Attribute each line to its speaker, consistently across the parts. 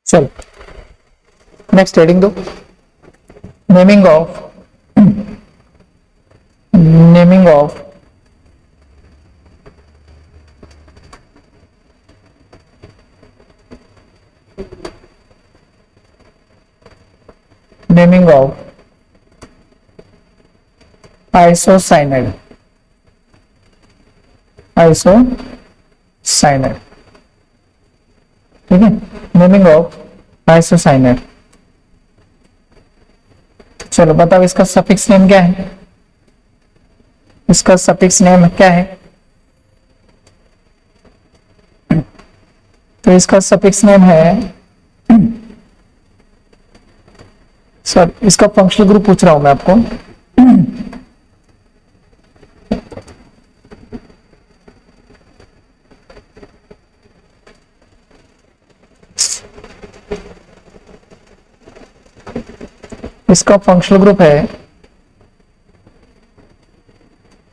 Speaker 1: चल next heading दो, naming of naming of naming of isocyanide isocyanide, ठीक है, नेमिंग ऑफ आइसोसाइनाइड। चलो बताओ इसका सफिक्स नेम क्या है, इसका सफिक्स नेम क्या है? तो इसका सफिक्स नेम है, सर इसका फंक्शनल ग्रुप पूछ रहा हूं मैं आपको। इसका फंक्शनल ग्रुप है,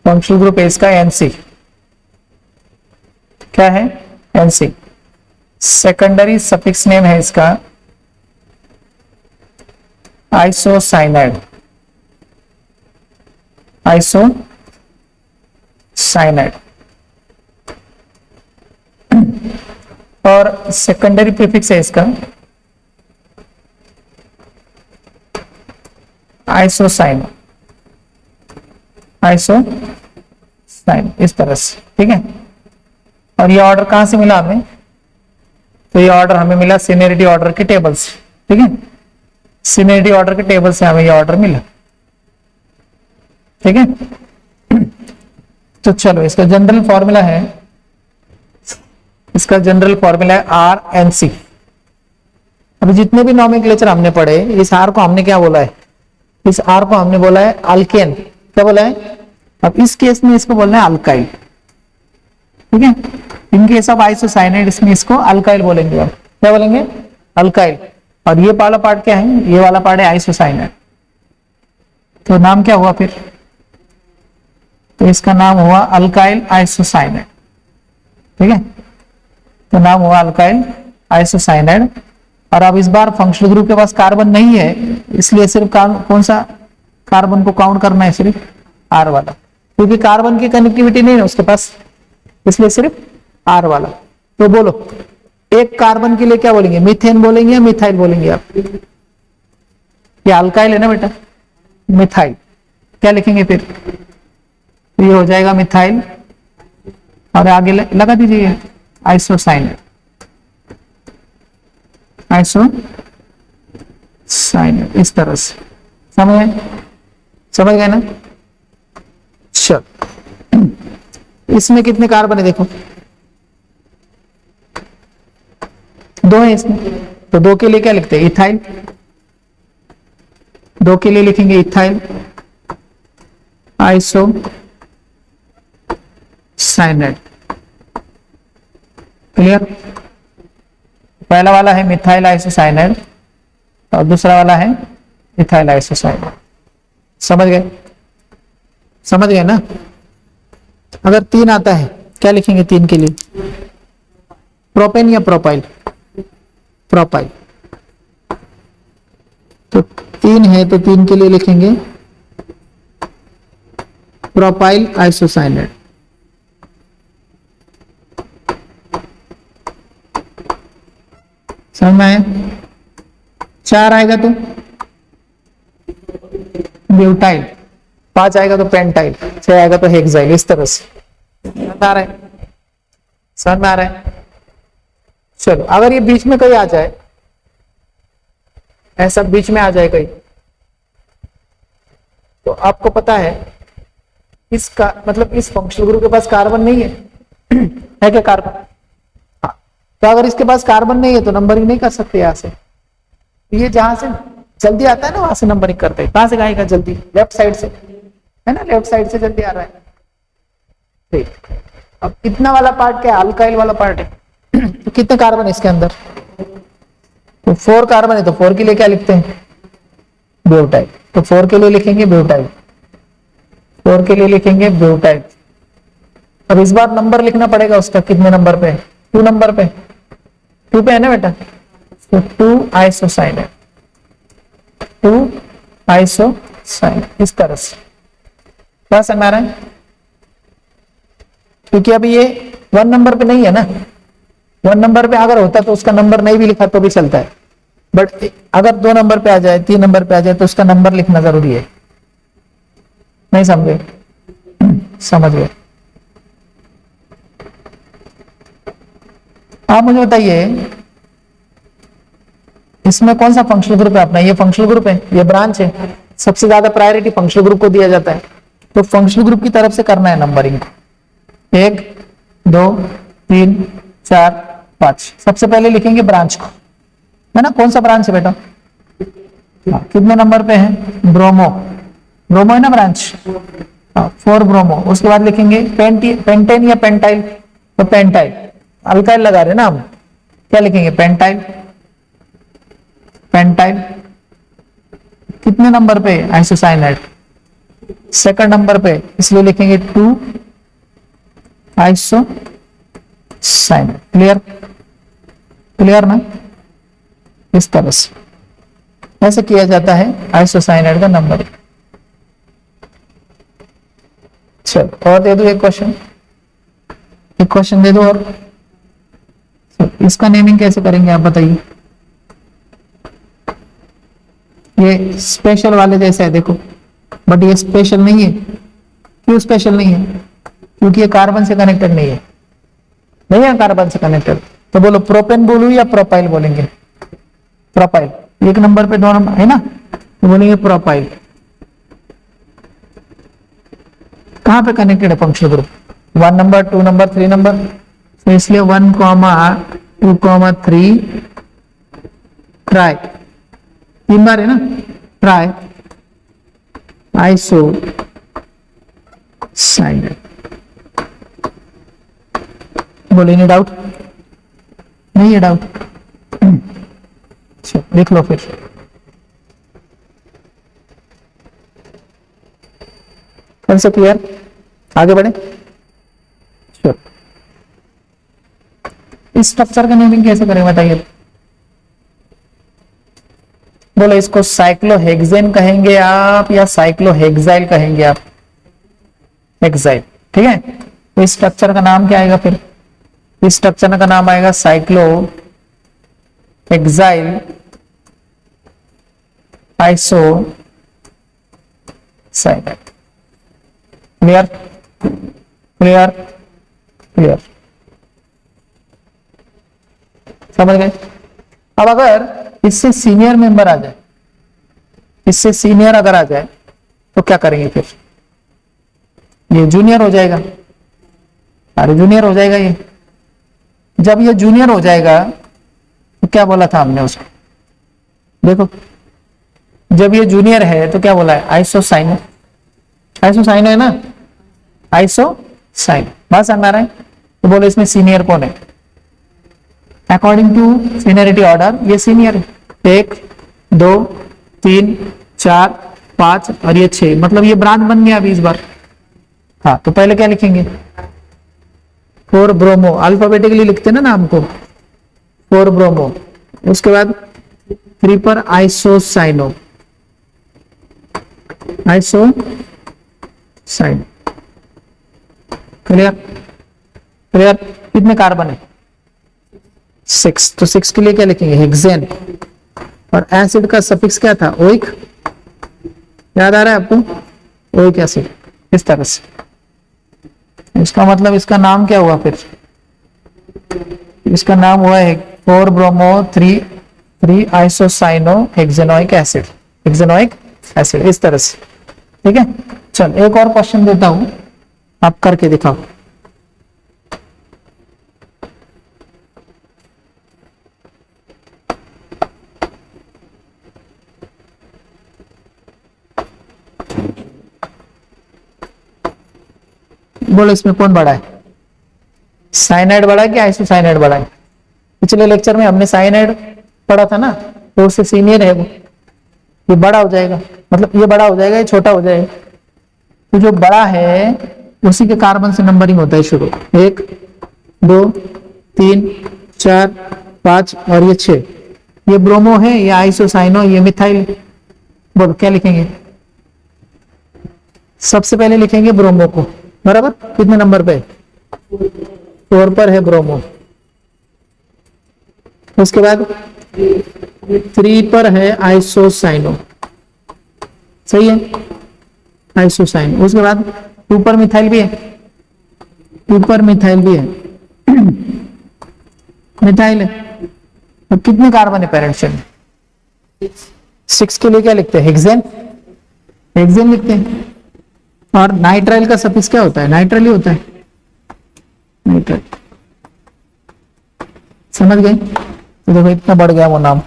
Speaker 1: फंक्शनल ग्रुप है इसका एनसी, क्या है? एनसी। सेकेंडरी सफिक्स नेम है इसका आइसोसाइनाइड, आइसोसाइनाइड। और सेकेंडरी प्रीफिक्स है इसका आइसोसाइन, आइसोसाइन, इस तरह से, ठीक है। और ये ऑर्डर कहां से मिला हमें? तो ये ऑर्डर हमें मिला सीनियरिटी ऑर्डर के टेबल से, ठीक है, सीनियरिटी ऑर्डर के टेबल से हमें ये ऑर्डर मिला, ठीक है। तो चलो इसका जनरल फॉर्मूला है, इसका जनरल फॉर्मूला है आर एन सी। अभी जितने भी नॉमेनक्लेचर हमने पढ़े, इस आर को हमने क्या बोला है? इस आर को हमने बोला है अल्केन, क्या बोला है? अब इस केस में इसको बोलना है अल्काइल, ठीक है। इन केस ऑफ आइसोसाइनाइड इसमें इसको अल्काइल बोलेंगे, अब क्या बोलेंगे? अल्काइल। और ये वाला पार्ट क्या है? ये वाला पार्ट है आइसोसाइनाइड। तो नाम क्या हुआ फिर? तो इसका नाम हुआ अल्काइल आइसोसाइनाइड, ठीक है। तो नाम हुआ अल्काइल आइसोसाइनाइड। और अब इस बार फंक्शनल ग्रुप के पास कार्बन नहीं है, इसलिए सिर्फ कौन सा कार्बन को काउंट करना है? सिर्फ आर वाला, क्योंकि कार्बन की कनेक्टिविटी नहीं है उसके पास, इसलिए सिर्फ आर वाला। तो बोलो एक कार्बन के लिए क्या बोलेंगे? मीथेन बोलेंगे या मिथाइल बोलेंगे आप? ये अल्काइल है ना बेटा, मिथाइल। क्या लिखेंगे फिर? ये हो जाएगा मिथाइल, और आगे लगा दीजिए आइसोसाइनाइड, आइसोसाइनाइड, इस तरह से। समझ गए ना? चल इसमें कितने कार्बन है देखो, दो है इसमें, तो दो के लिए क्या लिखते हैं? इथाइल। दो के लिए लिखेंगे इथाइल आइसोसाइनाइड, क्लियर। पहला वाला है मिथाइल आइसोसाइनाइड और दूसरा वाला है इथाइल आइसोसाइनाइड। समझ गए? समझ गए ना? अगर तीन आता है क्या लिखेंगे तीन के लिए? प्रोपेन या प्रोपाइल? प्रोपाइल। तो तीन है तो तीन के लिए लिखेंगे प्रोपाइल आइसोसाइनाइड। समझ में आया? चार आएगा तो ब्यूटाइल, पांच आएगा तो पेंटाइल, छह आएगा तो हेक्साइल, इस तरह से। समझ आ रहा है? समझ में आ रहा है? चलो अगर ये बीच में कहीं आ जाए, ऐसा बीच में आ जाए कहीं, तो आपको पता है इसका मतलब इस फंक्शनल ग्रुप के पास कार्बन नहीं है, है क्या कार्बन? हाँ। तो अगर इसके पास कार्बन नहीं है तो नंबरिंग नहीं कर सकते यहां से। ये जहां से जल्दी आता है ना वहां से नंबरिंग करते हैं। कहां से आएगा जल्दी? लेफ्ट साइड से, है ना, लेफ्ट साइड से जल्दी आ रहा है। ठीक, अब इतना वाला पार्ट क्या है? अल्काइल वाला पार्ट है। तो कितने कार्बन है इसके अंदर? तो 4 कार्बन है, तो 4 के लिए क्या लिखते हैं? ब्यूटाइल। तो 4 के लिए लिखेंगे ब्यूटाइल, 4 के लिए लिखेंगे ब्यूटाइल। अब इस बार नंबर लिखना पड़ेगा उसका, कितने नंबर पे? 2 नंबर पे, 2 पे है ना बेटा? तो 2 आइसोसाइनेट, 2 आइसोसाइनेट, इस तरह से बस हमारा, क्योंकि अभी ये 1 नंबर पे नहीं है ना, 1 नंबर पे अगर होता तो उसका नंबर नहीं भी लिखा तो भी चलता है, बट अगर 2 नंबर पे आ जाए, 3 नंबर पे आ जाए तो उसका नंबर लिखना जरूरी है। नहीं समझे? समझ गए? आप मुझे बताइए इसमें कौन सा फंक्शनल ग्रुप है अपना? ये फंक्शनल ग्रुप है, ये ब्रांच है, सबसे ज्यादा प्रायोरिटी फंक्शनल ग्रुप को दिया जाता है, तो फंक्शनल ग्रुप की तरफ से करना है नंबरिंग को। 1 2 3 4 5, सबसे पहले लिखेंगे ब्रांच को, है ना? कौन सा ब्रांच है बेटा? कितने नंबर पे है? ब्रोमो, ब्रोमो है ना ब्रांच, 4 ब्रोमो। उसके बाद लिखेंगे पेंटेन या पेंटाइल, तो पेंटाइल, अल्काइल लगा रहे ना हम, क्या लिखेंगे? Pentyl, pentyl. कितने नंबर पे? आइसोसाइनेट, सेकंड नंबर पे, इसलिए लिखेंगे 2 आइसोसाइनेट। क्लियर? क्लियर ना? इस तरह से ऐसे किया जाता है आइसोसाइनेट का नंबर। चलो और दे दो एक क्वेश्चन, एक क्वेश्चन दे दो और। इसका नेमिंग कैसे करेंगे आप बताइए? ये स्पेशल वाले जैसा है देखो, बट ये स्पेशल नहीं है। क्यों स्पेशल नहीं है? क्योंकि ये कार्बन से कनेक्टेड नहीं है, नहीं है कार्बन से कनेक्टेड। तो बोलो प्रोपेन बोलूं या प्रोपाइल बोलेंगे? प्रोपाइल, 1 नंबर पे 2 नंबर है ना, तो बोलेंगे प्रोपाइल। कहां पे कनेक्टेड है functional group? 1 number, 2 number, 3 number, तो इसलिए 1, 2, 3 ट्राई, 3 बार है ना, ट्राई आइसो साइनेट। बोले नहीं डाउट? नहीं है डाउट? देख लो फिर। Concept clear? आगे बढ़े। श्योर। इस स्ट्रक्चर का नेमिंग कैसे करें बताइए? बोलो इसको साइक्लोहेक्सेन कहेंगे आप या साइक्लोहेक्साइल कहेंगे आप? हेक्साइल, ठीक है। तो इस स्ट्रक्चर का नाम क्या आएगा फिर? इस स्ट्रक्चर का नाम आएगा cyclohexyl isocyanate. Clear? Clear? Clear? समझ गए? अब अगर इससे सीनियर मेंबर आ जाए, इससे सीनियर अगर आ जाए तो क्या करेंगे फिर? ये जूनियर हो जाएगा, अरे जूनियर हो जाएगा ये। जब ये जूनियर हो जाएगा तो क्या बोला था हमने उसको? देखो जब ये जूनियर है तो क्या बोला है? आइसोसाइनो, आइसोसाइनो है ना, आइसोसाइनो। बात समझ आ रहा है? तो बोलो इसमें सीनियर कौन है? अकॉर्डिंग टू सीनियरिटी ऑर्डर ये सीनियर है। 1 2 3 4 5 और ये 6, मतलब ये ब्रांच बन गया अभी इस बार। हाँ तो पहले क्या लिखेंगे? 4 ब्रोमो, अल्फाबेटिकली लिखते ना नाम को, 4 ब्रोमो। उसके बाद 3 पर आइसोसाइनो, आइसोसाइनो। क्लियर? क्लियर? कितने कार्बन है? 6, तो 6 के लिए क्या लिखेंगे? हेक्सेन। और एसिड का सफिक्स क्या था? ओइक। याद आ रहा है आपको? Oic acid. इस तरह से इसका मतलब इसका नाम क्या हुआ फिर? इसका नाम हुआ है 4 ब्रोमो 3 आइसोसाइनो हेक्सेनोइक एसिड, हेक्सेनोइक एसिड। इस तरह से, ठीक है। चल एक और क्वेश्चन देता हूं, आप करके दिखाओ। बोलो इसमें कौन बड़ा है? साइनाइड बड़ा है कि आइसोसाइनाइड बड़ा है? पिछले लेक्चर में हमने साइनाइड पढ़ा था ना, तो उससे सीनियर है वो, ये बड़ा हो जाएगा, मतलब ये बड़ा हो जाएगा, ये छोटा हो जाएगा। तो जो बड़ा है उसी के कार्बन से नंबरिंग होता है शुरू। 1 2 3 4 5 और ये 6, ये ब्रोमो है, ये आइसोसाइनो, ये मिथाइल। बोलो क्या लिखेंगे? सबसे पहले लिखेंगे ब्रोमो को, बराबर। कितने नंबर पे? 4 पर है ब्रोमो। उसके बाद 3 पर है आइसोसाइनो, सही है, आइसोसाइनो। उसके बाद 2 पर मिथाइल भी है, 2 पर मिथाइल भी है, मिथाइल है। अब कितने कार्बन है पेरेंट चेन? 6 के लिए क्या लिखते हैं? हेक्सेन, हेक्सेन लिखते हैं। और नाइट्राइल का सफिक्स क्या होता है? नाइट्राइल ही होता है, नाइट्राइल। समझ गए? तो देखो इतना बढ़ गया वो नाम।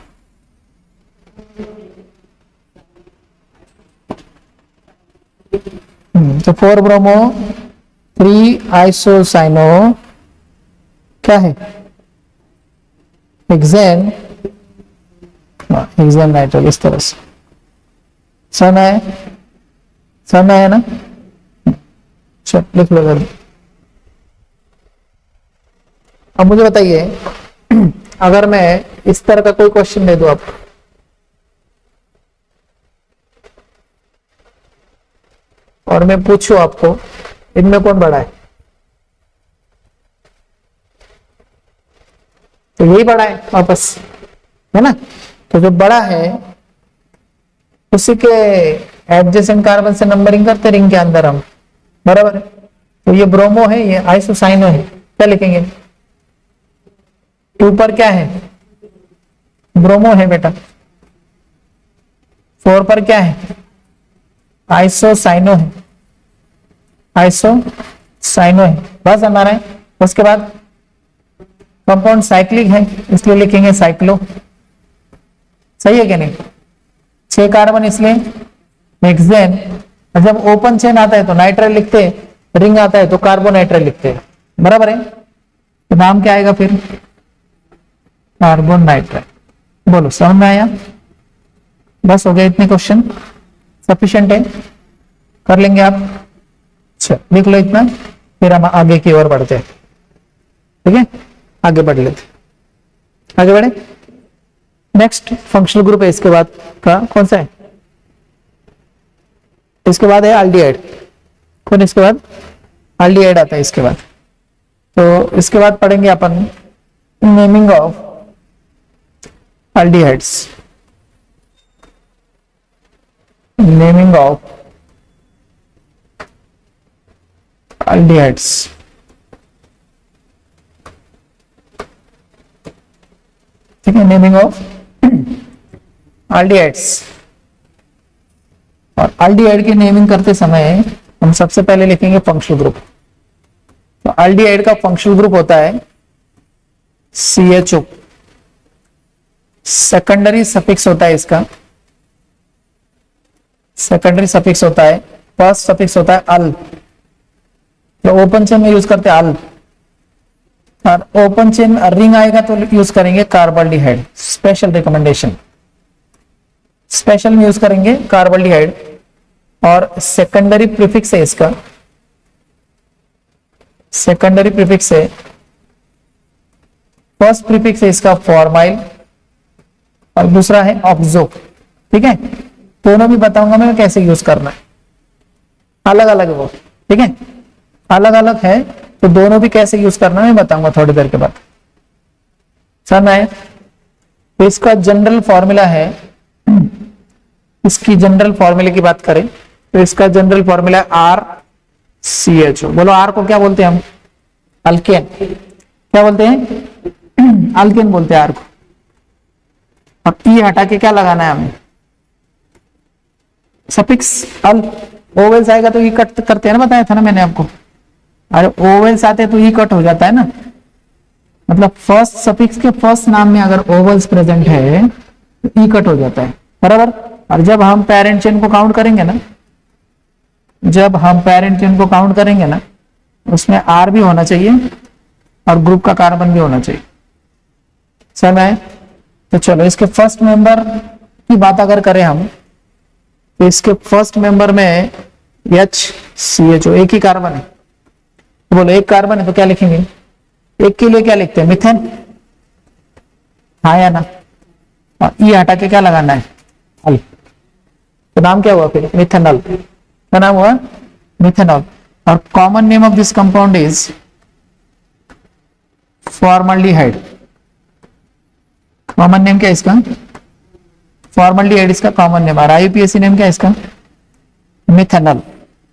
Speaker 1: तो 4 ब्रोमो 3 आइसोसाइनो क्या है? हेक्सेन, हेक्सेन नाइट्राइल, इस तरह से। समझ आया? समझ आया ना? चल लिख लो जल्दी। अब मुझे बताइए, अगर मैं इस तरह का कोई क्वेश्चन दे दूं आपको, और मैं पूछूं आपको इनमें कौन बड़ा है, तो यही बड़ा है वापस, है ना? तो जो बड़ा है उसी के एडजेसेंट कार्बन से नंबरिंग करते रिंग के अंदर हम, बराबर है। तो ये ब्रोमो है, ये आइसोसाइनो है, क्या लिखेंगे? 2 पर क्या है? ब्रोमो है बेटा। 4 पर क्या है? आइसोसाइनो है, आइसोसाइनो है, बस हमारा है। उसके बाद कंपाउंड साइक्लिक है, इसलिए लिखेंगे साइक्लो, सही है क्या नहीं? 6 कार्बन इसलिए हेक्सेन। जब ओपन चेन आता है तो नाइट्राइल लिखते हैं, रिंग आता है तो कार्बोनाइट्राइल लिखते हैं, बराबर है। तो नाम क्या आएगा फिर? Carbon nitrile. बोलो समझ में आया? बस हो गया, इतने क्वेश्चन सफिशिएंट है, कर लेंगे आप। अच्छा लिख लो इतना, फिर हम आगे की ओर बढ़ते हैं, ठीक है? आगे बढ़ लेते, आगे बढ़े। नेक्स्ट फंक्शनल ग्रुप है इसके बाद का, कौन सा है? इसके बाद है एल्डिहाइड। कौन इसके बाद? एल्डिहाइड आता है इसके बाद। तो इसके बाद पढ़ेंगे अपन naming of aldehydes, naming of aldehydes. ठीक है, नेमिंग ऑफ एल्डिहाइड्स। और एल्डिहाइड की नेमिंग करते समय हम सबसे पहले लिखेंगे फंक्शनल ग्रुप। तो एल्डिहाइड का फंक्शनल ग्रुप होता है CHO, सेकेंडरी सफिक्स होता है इसका, सेकेंडरी सफिक्स होता है, फर्स्ट सफिक्स होता है अल। तो ओपन चेन में यूज करते हैं अल, और ओपन चेन रिंग आएगा तो यूज करेंगे कार्बोल्डिहाइड। स्पेशल रिकमेंडेशन, स्पेशल में यूज करेंगे कार्बोल्डिहाइड। और सेकेंडरी प्रीफिक्स है इसका, सेकेंडरी प्रीफिक्स है, फर्स्ट प्रीफिक्स है इसका फॉर्माइल, और दूसरा है ऑक्सो। ठीक है, दोनों भी बताऊंगा मैं कैसे यूज करना है, अलग अलग है वो, ठीक है, अलग अलग है। तो दोनों भी कैसे यूज करना है मैं बताऊंगा थोड़ी देर के बाद, समझ आए? तो इसका जनरल फॉर्मूला है, इसकी जनरल फॉर्मूले की बात करें तो इसका जनरल फॉर्मूला RCHO। बोलो आर को क्या बोलते हैं हम? अल्केन। क्या बोलते हैं? अल्केन बोलते हैं आर को। और ई हटा के क्या लगाना है हमें? सफिक्स अल। ओवेल्स आएगा तो ई कट करते हैं ना, बताया था ना मैंने आपको। अरे ओवेल्स आते हैं तो ई कट हो जाता है ना, मतलब फर्स्ट सफिक्स के फर्स्ट नाम में अगर ओवल्स प्रेजेंट है तो ई कट हो जाता है, बराबर। और जब हम पेरेंट चेन को काउंट करेंगे ना, जब हम पेरेंट चेन को काउंट करेंगे ना, उसमें आर भी होना चाहिए और ग्रुप का कार्बन भी होना चाहिए, समझ आए? तो चलो इसके फर्स्ट मेंबर की बात अगर करें हम, तो इसके फर्स्ट मेंबर में HCHO, एक ही कार्बन है। तो बोलो एक कार्बन है तो क्या लिखेंगे? एक के लिए क्या लिखते हैं? मिथेन, हाँ या ना? और ई हटा के क्या लगाना है, अल। तो नाम क्या हुआ फिर, मिथेनॉल। क्या नाम हुआ, मिथेनॉल। और common name of this compound is formaldehyde. Common name क्या है इसका, फॉर्मल्डिहाइड इसका कॉमन नेम। और आईयूपीएसी नेम क्या है इसका, मिथेनॉल।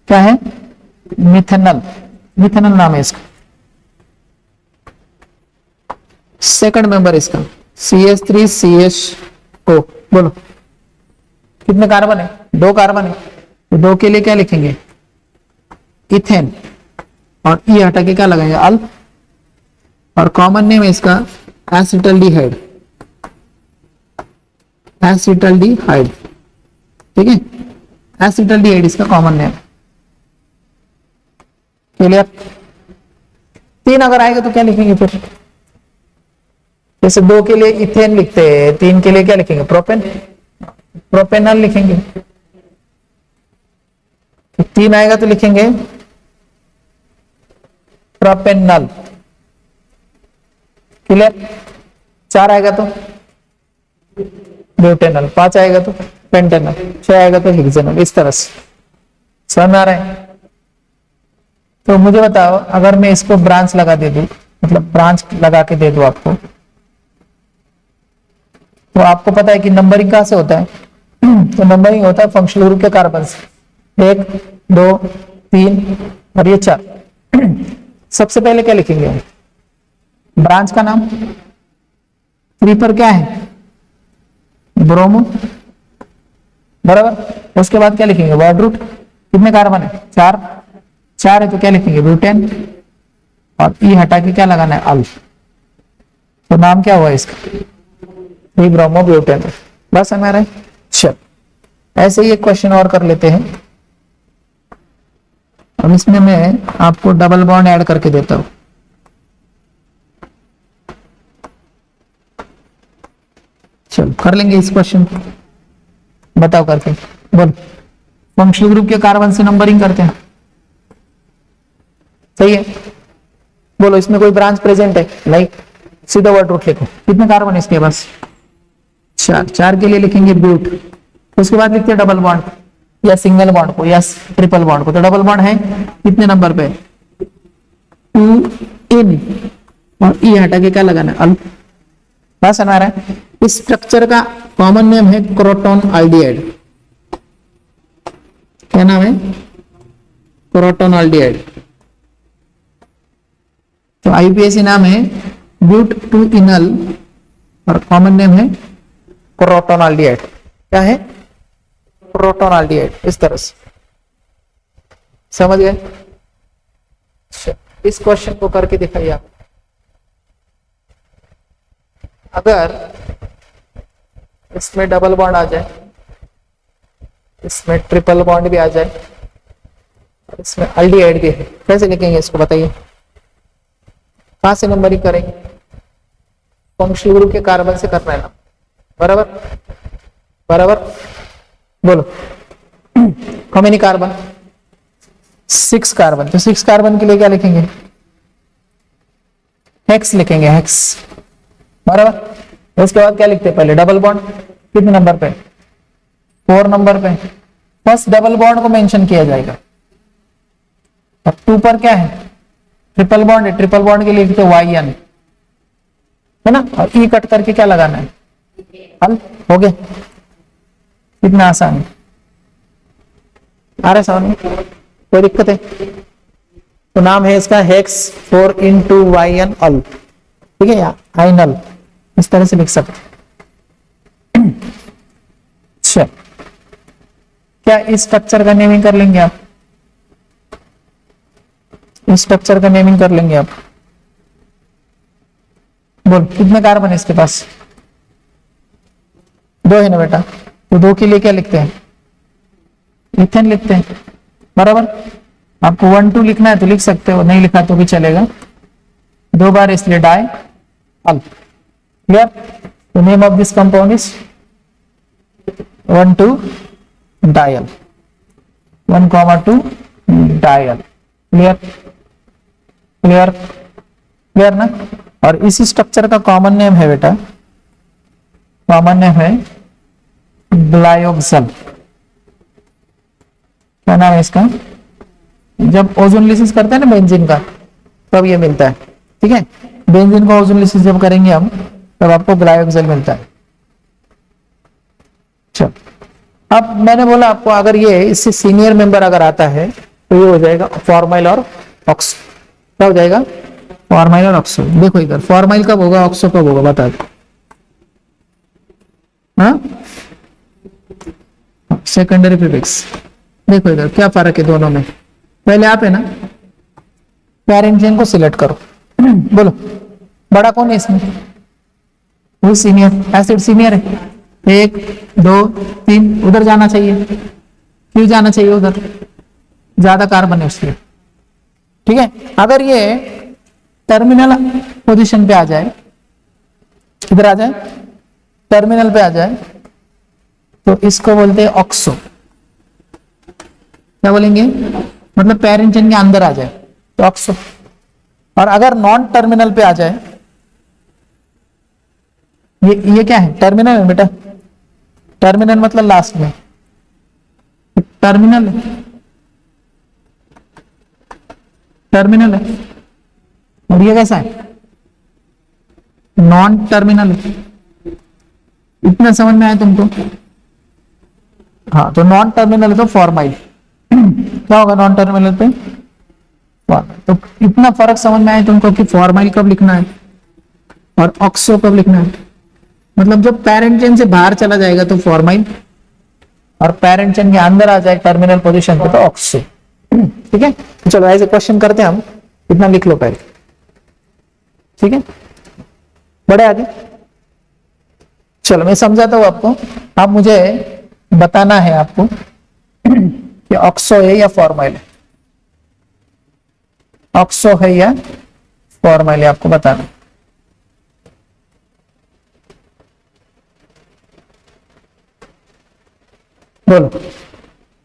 Speaker 1: क्या है, मिथेनॉल, मिथेनॉल नाम है इसका। सेकंड मेंबर इसका CH3CHO। बोलो कितने कार्बन है, 2 कार्बन है, तो 2 के लिए क्या लिखेंगे, इथेन। और ई हटा के क्या लगाएंगे, अल। और कॉमन नेम है इसका एसिटल्डिहाइड, एसिटल्डिहाइड। ठीक है, एसिटल्डिहाइड इसका कॉमन नेम। क्लियर। 3 अगर आएगा तो क्या लिखेंगे फिर, जैसे 2 के लिए इथेन लिखते हैं, 3 के लिए क्या लिखेंगे, प्रोपेन, प्रोपेनॉल लिखेंगे। 3 आएगा तो लिखेंगे प्रोपेनॉल। क्लियर। 4 आएगा तो ब्यूटेनॉल, 5 आएगा तो पेंटेनॉल, 6 आएगा तो हेक्सेनॉल। इस तरह से समझ में आ रहा है। तो मुझे बताओ, अगर मैं इसको ब्रांच लगा दे दूं, मतलब ब्रांच लगा के दे दूं आपको, तो आपको पता है कि नंबरिंग कहां से होता है, तो नंबरिंग होता है फंक्शनल ग्रुप के कार्बन से, 1 2 3 और ये 4। सबसे पहले क्या लिखेंगे, ब्रांच का नाम। 3 पर क्या है, ब्रोमो, बराबर। उसके बाद क्या लिखेंगे, वर्ड रूट। कितने कार्बन है, 4 है, तो क्या लिखेंगे, ब्यूटेन। और ई हटा के क्या लगाना है, अल। तो नाम क्या हुआ इसका, ब्रोमो ब्यूटेन। बस हमारा। चल ऐसे ही एक क्वेश्चन और कर लेते हैं। अब इसमें मैं आपको डबल बॉन्ड ऐड करके देता हूं। चलो कर लेंगे इस क्वेश्चन को, बताओ करके। बोल, फंक्शनल ग्रुप के कार्बन से नंबरिंग करते हैं, सही है। बोलो इसमें कोई ब्रांच प्रेजेंट है, नहीं, सीधा वर्ड रूट लिखो। कितने कार्बन है इसके पास, 4 के लिए लिखेंगे ब्यूट। उसके बाद लिखते हैं डबल बॉन्ड या सिंगल बॉन्ड को या ट्रिपल बॉन्ड को। तो डबल बॉन्ड है कितने नंबर पे, 2 इन। और ई हटा के क्या लगाना है, अल। बस हमारा इस स्ट्रक्चर का कॉमन नेम है क्रोटोन एल्डिहाइड। क्या नाम है, क्रोटोन एल्डिहाइड। तो आईयूपीएसी नाम है ब्यूट 2 इनल और कॉमन नेम है क्रोटोन एल्डिहाइड। क्या है, क्रोटोन एल्डिहाइड। इस तरह से समझ गए। इस क्वेश्चन को करके दिखाइए आप। अगर इसमें डबल बॉन्ड आ जाए, इसमें ट्रिपल बॉन्ड भी आ जाए, और इसमें एल्डिहाइड भी है, कैसे लिखेंगे इसको बताइए। कहां से नंबरिंग करेंगे, फंक्शनल ग्रुप के कार्बन से करना है ना, बराबर बराबर। बोलो हाउ मेनी कार्बन, 6 कार्बन। तो 6 कार्बन के लिए क्या लिखेंगे, हेक्स लिखेंगे, हेक्स, बराबर। उसके बाद क्या लिखते हैं, पहले डबल बॉन्ड। कितने नंबर पे, 4 नंबर पे। फर्स्ट डबल बॉन्ड को मेंशन किया जाएगा। और 2 पर क्या है, ट्रिपल बॉन्ड है। ट्रिपल बॉन्ड के लिए लिखते YN, है ना। और ई कट करके क्या लगाना है, हल। हो गया, कितना आसान है। आ रहा है समझ में, कोई दिक्कत है। तो नाम है इसका हेक्स 4 into YN अल, ठीक है, या आइनल, इस तरह से लिख सकते। अच्छा, क्या इस स्ट्रक्चर का नेमिंग कर लेंगे आप, इस स्ट्रक्चर का नेमिंग कर लेंगे आप। बोल कितने कार्बन है इसके पास, 2 है ना बेटा। तो 2 के लिए क्या लिखते हैं, इथेन लिखते हैं, बराबर। आपको 1 2 लिखना है तो लिख सकते हो, नहीं लिखा तो भी चलेगा। 2 बार इसलिए diol. Clear. The name of this compound is 1 2 diol, 1,2 diol. Clear clear clear ना। और इसी स्ट्रक्चर का कॉमन नेम है बेटा सामान्य है ग्लायोक्सल। क्या नाम है इसका? जब ओजोन लिसिस करते हैं ना बेंजीन का, तब ये मिलता है। ठीक है, बेंजीन का ओजोन लिसिस जब करेंगे हम, तब आपको ग्लायोक्सल मिलता है। चलो, अब मैंने बोला आपको अगर ये इससे सीनियर मेंबर अगर आता है तो ये हो जाएगा फॉर्माइल और ऑक्सो। क्या हो जाएगा? फॉर्माइल और ऑक्सो। देखो इधर फॉर्माइल कब होगा, ऑक्सो कब होगा, बता दो। हाँ, सेकेंडरी प्रीफिक्स। देखो इधर क्या फर्क है दोनों में। पहले आप है ना पैरेंट चेन को सिलेक्ट करो। बोलो बड़ा कौन है इसमें? वो सीनियर, एसिड सीनियर है। 1 2 3 उधर जाना चाहिए। क्यों जाना चाहिए उधर? ज्यादा कार्बन है उसके। ठीक है, अगर ये टर्मिनल पोजीशन पे आ जाए, इधर आ जाए, टर्मिनल पे आ जाए, तो इसको बोलते हैं ऑक्सो। क्या बोलेंगे? मतलब पैरेंट चेन के अंदर आ जाए तो ऑक्सो। और अगर नॉन टर्मिनल पे आ जाए, ये क्या है? टर्मिनल है बेटा। टर्मिनल मतलब लास्ट में, टर्मिनल है, टर्मिनल है। और ये कैसा है? नॉन टर्मिनल है। इतना समझ में आया तुमको? हाँ, तो नॉन टर्मिनल है तो फॉर्माइल। क्या होगा नॉन टर्मिनल पे? फॉर्माइल। तो इतना फर्क समझ में आया तुमको कि फॉर्माइल कब लिखना है और ऑक्सो कब लिखना है। मतलब जब पेरेंट चेन से बाहर चला जाएगा तो फॉर्माइल, और पेरेंट चेन के अंदर आ जाए टर्मिनल पोजीशन पे तो ऑक्सो। ठीक है, तो चलो ऐसे क्वेश्चन करते हैं हम। इतना लिख लो पहले। ठीक है, बड़े आगे। चलो मैं समझाता हूं आपको। आप मुझे बताना है आपको कि ऑक्सो है या फॉर्माइल है। ऑक्सो है या फॉर्माइल है, आपको बताना। बोलो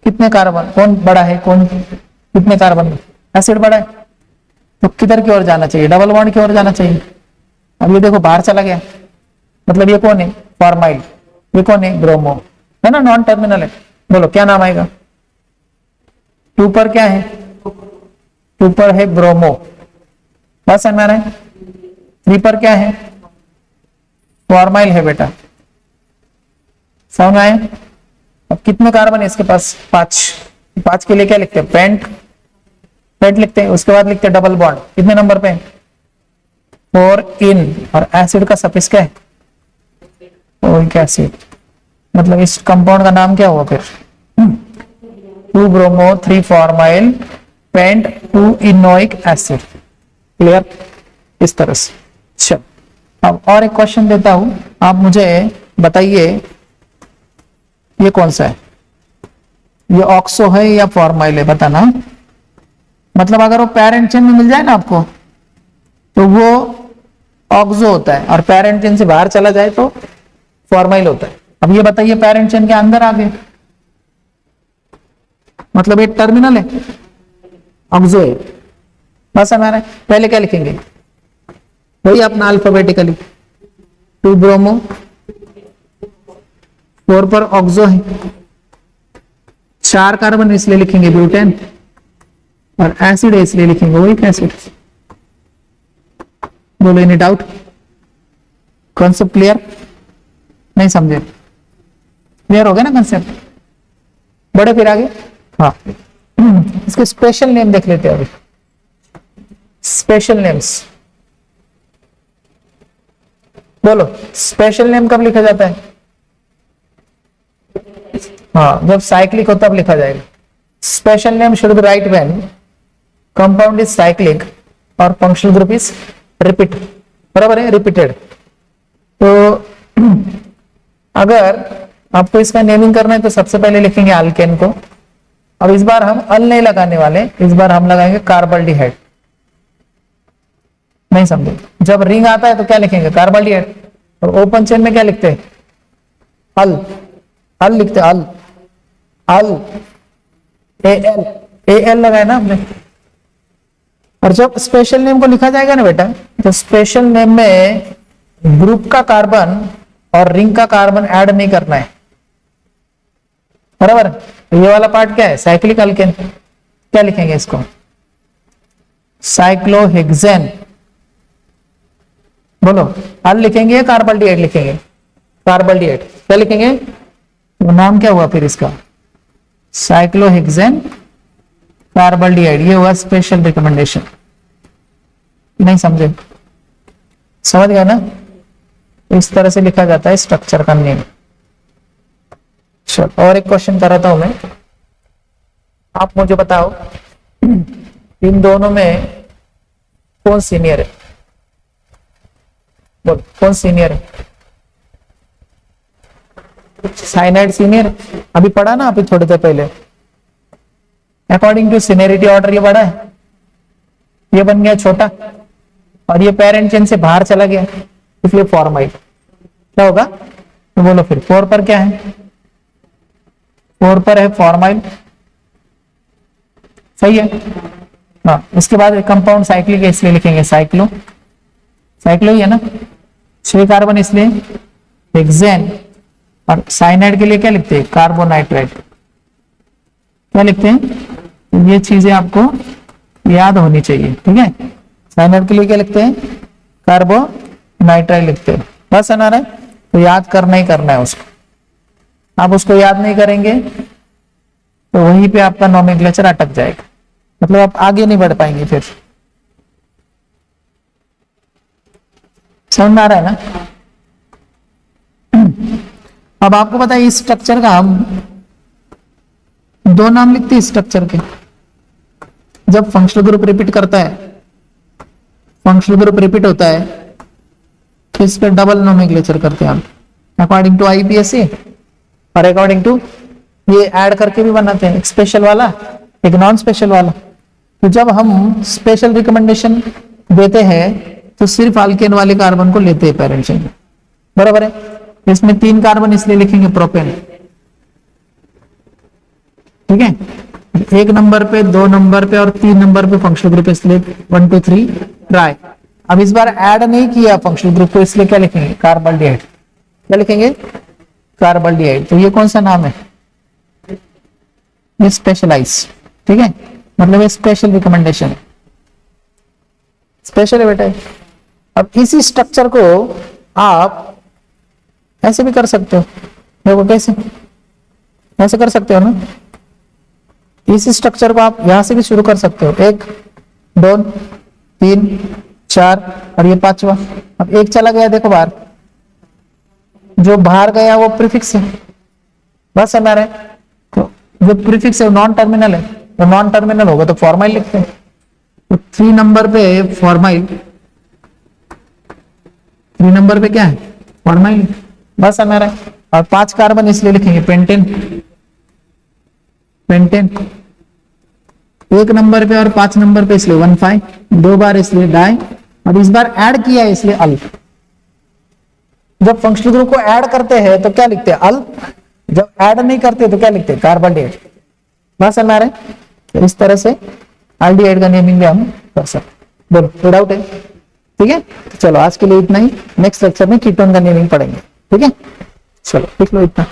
Speaker 1: कितने कार्बन, कौन बड़ा है, कौन कितने कार्बन? एसिड बड़ा है तो किधर की ओर जाना चाहिए? डबल बॉन्ड की ओर जाना चाहिए। अब ये देखो बाहर चला गया, मतलब ये कौन है? फॉर्माइल। ये कौन है? ब्रोमो, है ना, नॉन टर्मिनल है। बोलो क्या नाम आएगा? 2 पर क्या है? 2 पर है ब्रोमो। बस है मेरा। 3 पर क्या है? फॉर्माइल है बेटा। समझ में आया? अब कितने कार्बन है इसके पास? 5 के लिए क्या लिखते हैं? पेंट लिखते हैं। उसके बाद लिखते हैं डबल बॉन्ड। कितने नंबर पे? 4 इन। और एसिड का सफिक्स क्या है? Oic acid. मतलब इस कंपाउंड का नाम क्या हुआ फिर? 2 bromo 3 formyl pent 2 enoic acid. Clear? इस तरह से। चलो अब और एक क्वेश्चन देता हूं, आप मुझे बताइए ये कौन सा है? ये ऑक्सो है या फॉर्माइल है, बताना। मतलब अगर वो पेरेंट चेन में मिल जाए ना आपको तो वो ऑक्सो होता है, और पेरेंट चेन से बाहर चला जाए तो फॉर्माइल होता है। अब ये बताइए पेरेंट चेन के अंदर आ गए, मतलब ये टर्मिनल है, ऑक्सो है। बस हमारा पहले क्या लिखेंगे? वही अपना अल्फाबेटिकली। 2 ब्रोमो 4 पर ऑक्सो है। 4 कार्बन इसलिए लिखेंगे ब्यूटेन, और एसिड है इसलिए लिखेंगे ओइक एसिड। बोलो एनी डाउट? Concept clear? नहीं समझे? क्लियर हो गया ना कॉन्सेप्ट? बड़े फिर आगे। हाँ, इसके स्पेशल नेम देख लेते हैं अभी। स्पेशल नेम्स बोलो, स्पेशल नेम कब लिखा जाता है? हाँ, जब साइक्लिक हो तब लिखा जाएगा। Special name should be right when compound is cyclic और फंक्शनल ग्रुप इज रिपीट। बराबर है, रिपीटेड। तो अगर आपको इसका नेमिंग करना है तो सबसे पहले लिखेंगे अल्केन को। अब इस बार हम अल नहीं लगाने वाले, इस बार हम लगाएंगे कार्बल्डिहाइड। नहीं समझे? जब रिंग आता है तो क्या लिखेंगे? कार्बल्डिहाइड। और ओपन चेन में क्या लिखते हैं? अल। अल लिखते हैं, अल। अल एल लगाए ना हमने। और जब स्पेशल नेम को लिखा जाएगा ना बेटा, तो स्पेशल नेम में ग्रुप का कार्बन और रिंग का कार्बन ऐड नहीं करना है, बराबर। ये वाला पार्ट क्या है, साइक्लिक अल्केन। क्या लिखेंगे इसको, साइक्लोहेक्सेन। बोलो, अल लिखेंगे या कार्बल्डिहाइड लिखेंगे, कार्बल्डिहाइड। क्या लिखेंगे, तो नाम क्या हुआ फिर इसका, साइक्लोहेक्सेन कार्बल्डिहाइड। ये हुआ स्पेशल रिकमेंडेशन। नहीं समझे, समझ गया ना, इस तरह से लिखा जाता है स्ट्रक्चर का नेम। चलो और एक क्वेश्चन कराता हूं मैं, आप मुझे बताओ इन दोनों में कौन सीनियर है, बोल कौन सीनियर है। साइनाइड सीनियर, अभी पढ़ा ना अभी थोड़ी देर पहले, अकॉर्डिंग टू सीनियरिटी ऑर्डर ये बड़ा है, ये बन गया छोटा, और ये पेरेंट चेन से बाहर चला गया, इसलिए फॉर्माइल। क्या होगा, तो बोलो फिर 4 पर क्या है, 4 पर है फॉर्माइल, सही है। हाँ, इसके बाद कंपाउंड साइक्लिक है, इसलिए लिखेंगे साइक्लो, साइक्लो ही है ना। 6 कार्बन इसलिए हेक्सेन, और साइनाइड के लिए क्या लिखते हैं, कार्बोनाइट्राइड। क्या लिखते हैं, ये चीजें आपको याद होनी चाहिए, ठीक है। साइनाइड के लिए क्या लिखते हैं, कार्बोनाइट्राइड लिखते हैं, बस है ना रे, तो याद करना ही करना है उसको। आप उसको याद नहीं करेंगे तो वहीं पे आपका नोमेनक्लेचर अटक जाएगा, मतलब आप आगे नहीं बढ़ पाएंगे फिर। समझ में आ रहा है ना। अब आपको पता है इस स्ट्रक्चर का हम 2 नाम लिखते हैं स्ट्रक्चर के। जब फंक्शनल ग्रुप रिपीट करता है, फंक्शनल ग्रुप रिपीट होता है, तो इस पर डबल नोमेनक्लेचर करते हैं हम, अकॉर्डिंग टू आईपीएससी और अकॉर्डिंग टू ये ऐड करके भी बनाते हैं, एक स्पेशल वाला एक नॉन स्पेशल वाला। तो जब हम स्पेशल रिकमेंडेशन देते हैं तो सिर्फ अल्केन वाले कार्बन को लेते हैं पेरेंट चेन, बराबर है। इसमें 3 कार्बन इसलिए लिखेंगे प्रोपेन, ठीक है। 1 नंबर पे, 2 नंबर पे और 3 नंबर पे फंक्शनल ग्रुप, इसलिए 1 2 3 ट्राई। अब इस बार ऐड नहीं किया फंक्शनल ग्रुप को, इसलिए क्या लिखेंगे, कार्बल्डिहाइड। क्या लिखेंगे, कार्बल्डिहाइड। तो ये कौन सा नाम है, ये स्पेशलाइज, ठीक है, मतलब ये स्पेशल रिकमेंडेशन, स्पेशल है बेटा। अब इसी स्ट्रक्चर को आप ऐसे भी कर सकते हो, देखो कैसे, ऐसे कर सकते हो ना। इस स्ट्रक्चर को आप यहां से भी शुरू कर सकते हो, 1 2 3 4 और ये 5वां। अब 1 चला गया, देखो बाहर, जो बाहर गया वो प्रीफिक्स है, बस समझ रहे। तो जो प्रीफिक्स है वो नॉन टर्मिनल है, तो नॉन टर्मिनल होगा तो फॉर्माइल लिखते हैं। तो 3 नंबर पे फॉर्माइल, 3 नंबर पे क्या है, फॉर्माइल, बस समझ रहे। और 5 कार्बन इसलिए लिखेंगे पेंटेन, पेंटेन 1 नंबर पे और 5 नंबर पे इसलिए 1 5, 2 बार इसलिए डाई, और इस बार ऐड किया है इसलिए अल। जब फंक्शनल ग्रुप को ऐड करते हैं तो क्या लिखते हैं, अल। जब ऐड नहीं करते तो क्या लिखते हैं, कार्बल्डिहाइड, बस समझ रहे। तो इस तरह से एल्डिहाइड का नेमिंग भी हम कर सकते। बोलो, कोई डाउट है, ठीक है। तो चलो आज के लिए इतना ही, नेक्स्ट लेक्चर में कीटोन का नेमिंग पढ़ेंगे, ठीक है। चलो लिख लो इतना।